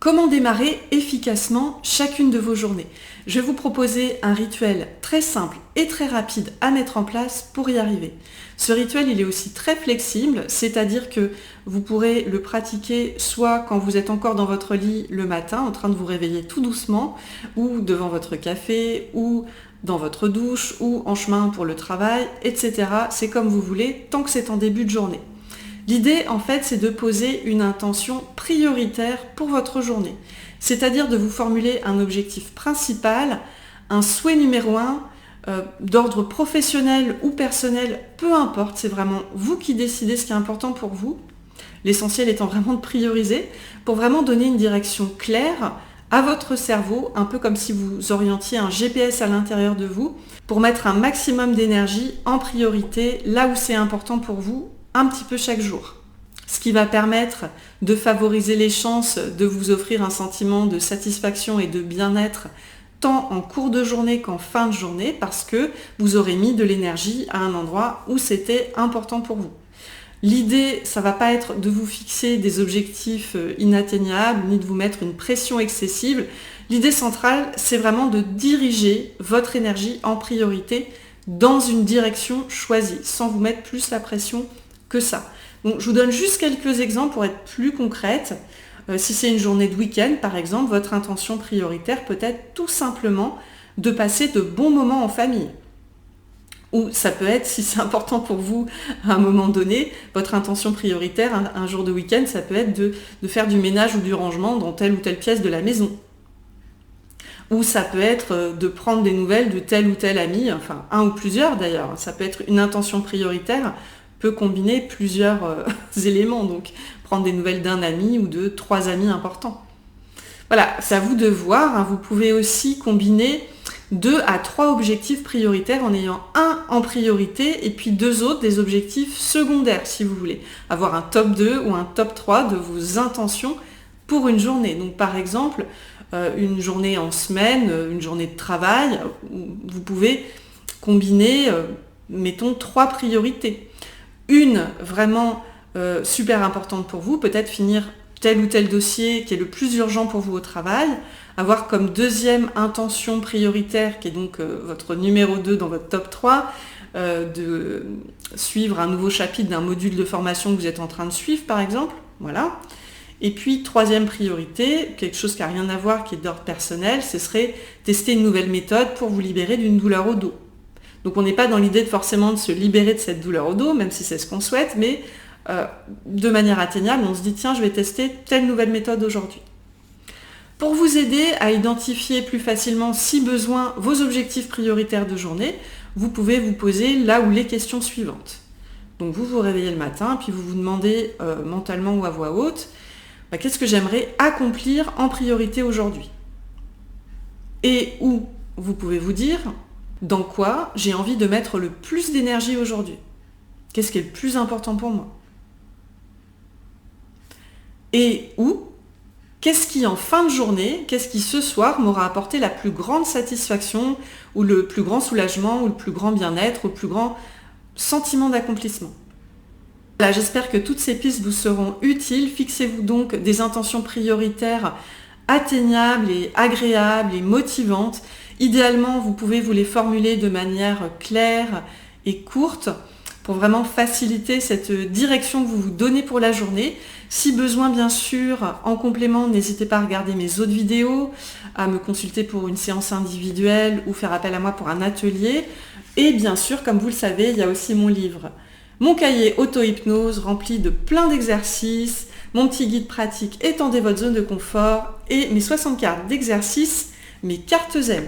Comment démarrer efficacement chacune de vos journées? Je vais vous proposer un rituel très simple et très rapide à mettre en place pour y arriver. Ce rituel, il est aussi très flexible, c'est-à-dire que vous pourrez le pratiquer soit quand vous êtes encore dans votre lit le matin, en train de vous réveiller tout doucement, ou devant votre café, ou dans votre douche, ou en chemin pour le travail, etc. C'est comme vous voulez, tant que c'est en début de journée. L'idée, en fait, c'est de poser une intention prioritaire pour votre journée. C'est-à-dire de vous formuler un objectif principal, un souhait numéro 1, d'ordre professionnel ou personnel, peu importe, c'est vraiment vous qui décidez ce qui est important pour vous. L'essentiel étant vraiment de prioriser, pour vraiment donner une direction claire à votre cerveau, un peu comme si vous orientiez un GPS à l'intérieur de vous, pour mettre un maximum d'énergie en priorité, là où c'est important pour vous, un petit peu chaque jour. Ce qui va permettre de favoriser les chances de vous offrir un sentiment de satisfaction et de bien-être tant en cours de journée qu'en fin de journée parce que vous aurez mis de l'énergie à un endroit où c'était important pour vous. L'idée, ça va pas être de vous fixer des objectifs inatteignables ni de vous mettre une pression excessive. L'idée centrale, c'est vraiment de diriger votre énergie en priorité dans une direction choisie, sans vous mettre plus la pression que ça. Donc je vous donne juste quelques exemples pour être plus concrète. Si c'est une journée de week-end, par exemple, votre intention prioritaire peut être tout simplement de passer de bons moments en famille. Ou ça peut être, si c'est important pour vous à un moment donné, votre intention prioritaire, un jour de week-end, ça peut être de faire du ménage ou du rangement dans telle ou telle pièce de la maison. Ou ça peut être de prendre des nouvelles de tel ou tel ami, enfin un ou plusieurs d'ailleurs. Ça peut être une intention prioritaire, peut combiner plusieurs éléments, donc prendre des nouvelles d'un ami ou de 3 amis importants. Voilà, c'est à vous de voir, hein. Vous pouvez aussi combiner 2 à 3 objectifs prioritaires en ayant un en priorité et puis 2 autres des objectifs secondaires si vous voulez. Avoir un top 2 ou un top 3 de vos intentions pour une journée. Donc par exemple, une journée en semaine, une journée de travail, vous pouvez combiner, mettons, 3 priorités. Une vraiment super importante pour vous, peut-être finir tel ou tel dossier qui est le plus urgent pour vous au travail, avoir comme deuxième intention prioritaire, qui est donc votre numéro 2 dans votre top 3, de suivre un nouveau chapitre d'un module de formation que vous êtes en train de suivre par exemple, voilà. Et puis troisième priorité, quelque chose qui n'a rien à voir, qui est d'ordre personnel, ce serait tester une nouvelle méthode pour vous libérer d'une douleur au dos. Donc on n'est pas dans l'idée de forcément de se libérer de cette douleur au dos, même si c'est ce qu'on souhaite, mais de manière atteignable, on se dit tiens, je vais tester telle nouvelle méthode aujourd'hui. Pour vous aider à identifier plus facilement, si besoin, vos objectifs prioritaires de journée, vous pouvez vous poser là où les questions suivantes. Donc vous vous réveillez le matin, puis vous vous demandez mentalement ou à voix haute, qu'est-ce que j'aimerais accomplir en priorité aujourd'hui? Et où vous pouvez vous dire dans quoi j'ai envie de mettre le plus d'énergie aujourd'hui? Qu'est-ce qui est le plus important pour moi? Et où? Qu'est-ce qui en fin de journée, qu'est-ce qui ce soir m'aura apporté la plus grande satisfaction ou le plus grand soulagement ou le plus grand bien-être ou le plus grand sentiment d'accomplissement? Voilà, j'espère que toutes ces pistes vous seront utiles. Fixez-vous donc des intentions prioritaires atteignables et agréables et motivantes. Idéalement, vous pouvez vous les formuler de manière claire et courte pour vraiment faciliter cette direction que vous vous donnez pour la journée. Si besoin, bien sûr, en complément, n'hésitez pas à regarder mes autres vidéos, à me consulter pour une séance individuelle ou faire appel à moi pour un atelier. Et bien sûr, comme vous le savez, il y a aussi mon livre, mon cahier auto-hypnose rempli de plein d'exercices, mon petit guide pratique étendez votre zone de confort et mes 60 cartes d'exercices, mes cartes zen.